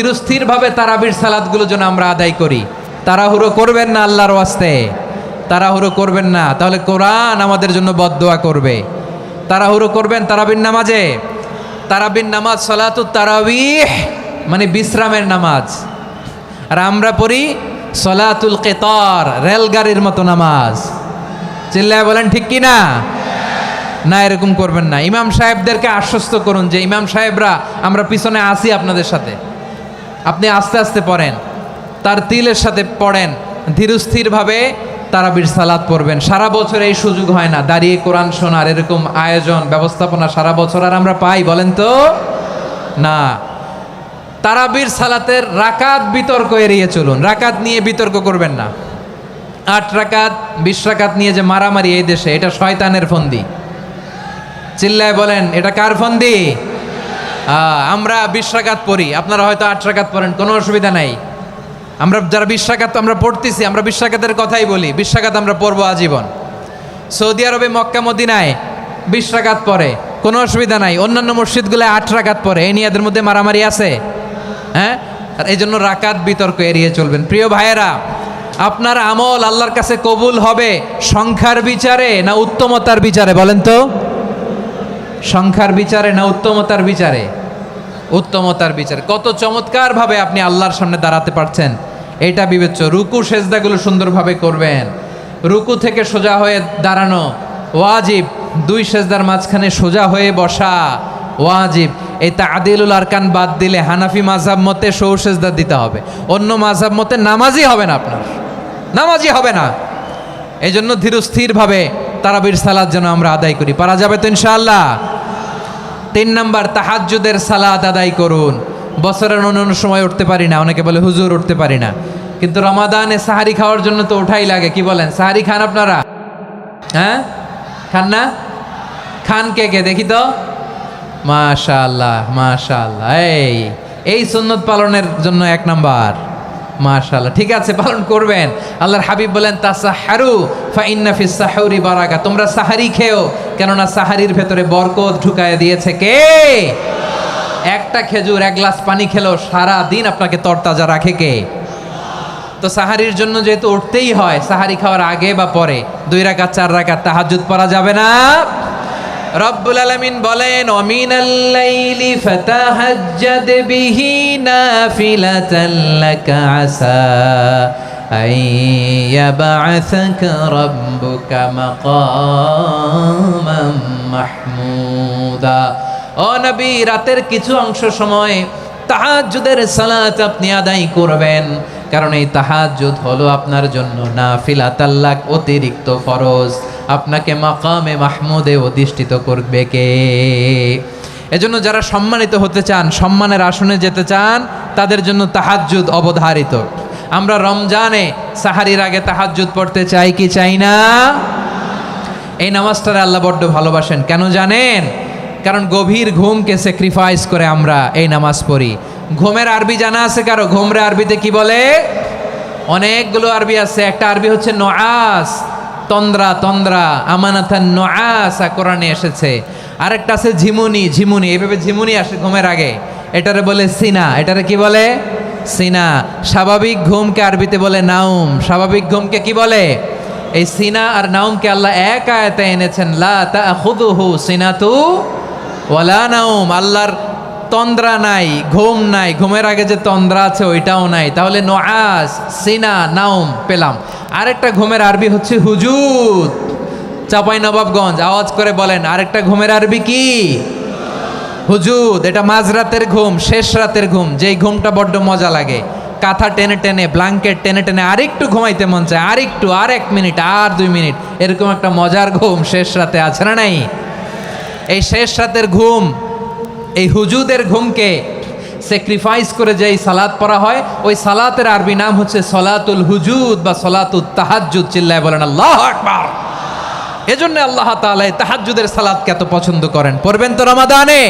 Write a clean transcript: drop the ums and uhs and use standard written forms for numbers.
ধীরস্থিরভাবে তারাবির সালাতগুলো যেন আমরা আদায় করি। তাড়াহুড়ো করবেন না আল্লাহর ওয়াস্তে, তাড়াহুড়ো করবেন না, তাহলে কোরআন আমাদের জন্য বদদোয়া করবে। তাড়াহুড়ো করবেন তারাবির নামাজে। তারাবির নামাজ সালাতুত তারাবিহ মানে বিশ্রামের নামাজ, আর আমরা পড়ি সলাতুল কেতার, রেলগাড়ির মতো নামাজ। চিল্লায় বলেন ঠিক কি না? না, এরকম করবেন না। ইমাম সাহেবদেরকে আশ্বস্ত করুন যে ইমাম সাহেবরা আমরা পিছনে আসি আপনাদের সাথে, আপনি আস্তে আস্তে পড়েন, তার তিলের সাথে পড়েন, ধীরস্থিরভাবে তারাবির সালাত পড়বেন। সারা বছর এই সুযোগ হয় না দাঁড়িয়ে কোরআন শোনার, এরকম আয়োজন ব্যবস্থাপনা সারা বছর আর আমরা পাই বলেন তো? না। তারাবির সালাতের রাকাত বিতর্ক এড়িয়ে চলুন, রাকাত নিয়ে বিতর্ক করবেন না। 8 রাকাত 20 রাকাত নিয়ে যে মারামারি এই দেশে, এটা শয়তানের ফন্দি। চিল্লায় বলেন এটা কার ফন্দি? আমরা 20 রাকাত পড়ি, আপনারা হয়তো 8 রাকাত পড়েন, কোনো অসুবিধা নাই। আমরা যারা 20 রাকাত আমরা পড়তেছি, আমরা 20 রাকাতের কথাই বলি, 20 রাকাত আমরা পড়বো আজীবন। সৌদি আরবে মক্কা মদিনায় 20 রাকাত পড়ে, কোনো অসুবিধা নাই। অন্যান্য মসজিদগুলোয় 8 রাকাত পড়ে, এই নিয়ে এদের মধ্যে মারামারি আছে? হ্যাঁ, আর এই জন্য রাকাত বিতর্ক এড়িয়ে চলবেন। প্রিয় ভাইয়েরা, আপনার আমল আল্লাহর কাছে কবুল হবে সংখ্যার বিচারে না উত্তমতার বিচারে বলেন তো? সংখ্যার বিচারে না উত্তমতার বিচারে? উত্তমতার বিচারে। কত চমৎকার ভাবে আপনি আল্লাহর সামনে দাঁড়াতে পারছেন এটা বিবেচ্য। রুকু সেজদাগুলো সুন্দরভাবে করবেন, রুকু থেকে সোজা হয়ে দাঁড়ানো ওয়াজিব, 2 সেজদার মাঝখানে সোজা হয়ে বসা ওয়াজিব। এই তাদিলুল আরকান বাদ দিলে হানাফি মাযহাব মতে সৌ সেজদা দিতে হবে, অন্য মাযহাব মতে নামাজই হবে না, আপনার নামাজই হবে না। এই জন্য ধীরস্থিরভাবে তারাবির সালাত যেন আমরা আদায় করি। পারা যাবে তো ইনশাআল্লাহ? 3 নাম্বার, তাহাজ্জুদের সালাত আদায় করুন। বছরের অন্য সময় উঠতে পারি না, অনেকে বলে হুজুর উঠতে পারি না, কিন্তু রমাদানে সাহারি খাওয়ার জন্য তো ওঠাই লাগে। কি বলেন, সাহারি খান আপনারা? হ্যাঁ, খান না? খান কে কে দেখি তো? মাশাআল্লাহ মাশাআল্লাহ, এই সুন্নত পালনের জন্য 1 নাম্বার। মাশাআল্লাহ, ঠিক আছে, পালন করবেন। আল্লাহর হাবিব বলেন তাসাহারু ফা ইন্না ফিস সাহুরি বারাকা, তোমরা সাহারি খেও, কেননা সাহারির ভেতরে বরকত ঢুকায় দিয়েছে কে? একটা খেজুর 1 গ্লাস পানি খেলেও সারা দিন আপনাকে তরতাজা রাখে কে? তো সাহারির জন্য যেহেতু উঠতেই হয়, সাহারি খাওয়ার আগে বা পরে 2 রাকাত 4 রাকাত তাহাজ্জুদ পড়া যাবে না? রব্বুল আলামিন বলেন ওয়ামিনাল লাইলি ফাতাহাজ্জাদ বিহি নাফিলাতান লাকা আসা আইয়াবআসাকা রাব্বুকা মাকামান মাহমুদা। ও নবী, রাতের কিছু অংশ সময় তাহাজ্জুদের সালাত আপনি আদায় করবেন, কারণ এই তাহাজ্জুদ হলো আপনার জন্য নাফিলাতাল লাক, অতিরিক্ত ফরজ। আপনাকে মাকামে মাহমুদে অধিষ্ঠিত করবে কে? এজন্য যারা সম্মানিত হতে চান, সম্মানের আসনে যেতে চান, তাদের জন্য তাহাজ্জুদ অবধারিত। আমরা রমজানে সাহারির আগে তাহাজ্জুদ পড়তে চাই কি চাই না? এই নামাজটারে আল্লাহ বড্ড ভালোবাসেন। কেন জানেন? কারণ গভীর ঘুমকে স্যাক্রিফাইস করে আমরা এই নামাজ পড়ি। ঘুমের আরবি জানা আছে কারো? ঘুমরে আরবিতে কি বলে? অনেকগুলো আরবি আছে। একটা আরবি হচ্ছে নুআস, তন্দ্রা, তন্দ্রা, আমানাতান নুআসা কোরআনে এসেছে। আরেকটা আছে ঝিমুনি, ঝিমুনি, এভাবে ঝিমুনি আসে ঘুমের আগে, এটারে বলে সিনা। এটারে কি বলে? সিনা। স্বাভাবিক ঘুমকে আরবিতে বলে নাউম। স্বাভাবিক ঘুমকে কি বলে? এই সিনা আর নাউমকে আল্লাহ এক আয়াতে এনেছেন, লা তাখুযুহু সিনাতু ওয়ালা নাউম। আল্লাহর তন্দ্রা নাই, ঘুম নাই, ঘুমের আগে যে তন্দ্রা আছে ওইটাও নাই। তাহলে নুআস, সিনা, নাউম পেলাম। আরেকটা ঘুমের আরবি হচ্ছে হুজুদ। চাঁপাইনবাবগঞ্জ আওয়াজ করে বলেন, আরেকটা ঘুমের আরবি কি? হুজুদ। এটা মাঝরাতের ঘুম, শেষ রাতের ঘুম, যেই ঘুমটা বড্ড মজা লাগে। কাঁথা টেনে টেনে, ব্ল্যাঙ্কেট টেনে টেনে আরেকটু ঘুমাইতে মন চায়, আরেকটু, আর 1 মিনিট, আর 2 মিনিট, এরকম একটা মজার ঘুম শেষ রাতে আছে না নাই? এই শেষ রাতের ঘুম, এই হুজুদের ঘুমকে স্যাক্রিফাইস করে যেই সালাত পড়া হয়, ওই সালাতের আরবি নাম হচ্ছে সলাতুল হুজুদ বা সলাতুত তাহাজ্জুদ। চিল্লায় বলেন আল্লাহু আকবার। এজন্য আল্লাহ তাআলা তাহাজ্জুদের সালাতকে এত পছন্দ করেন। পড়বেন তো রমাদানে?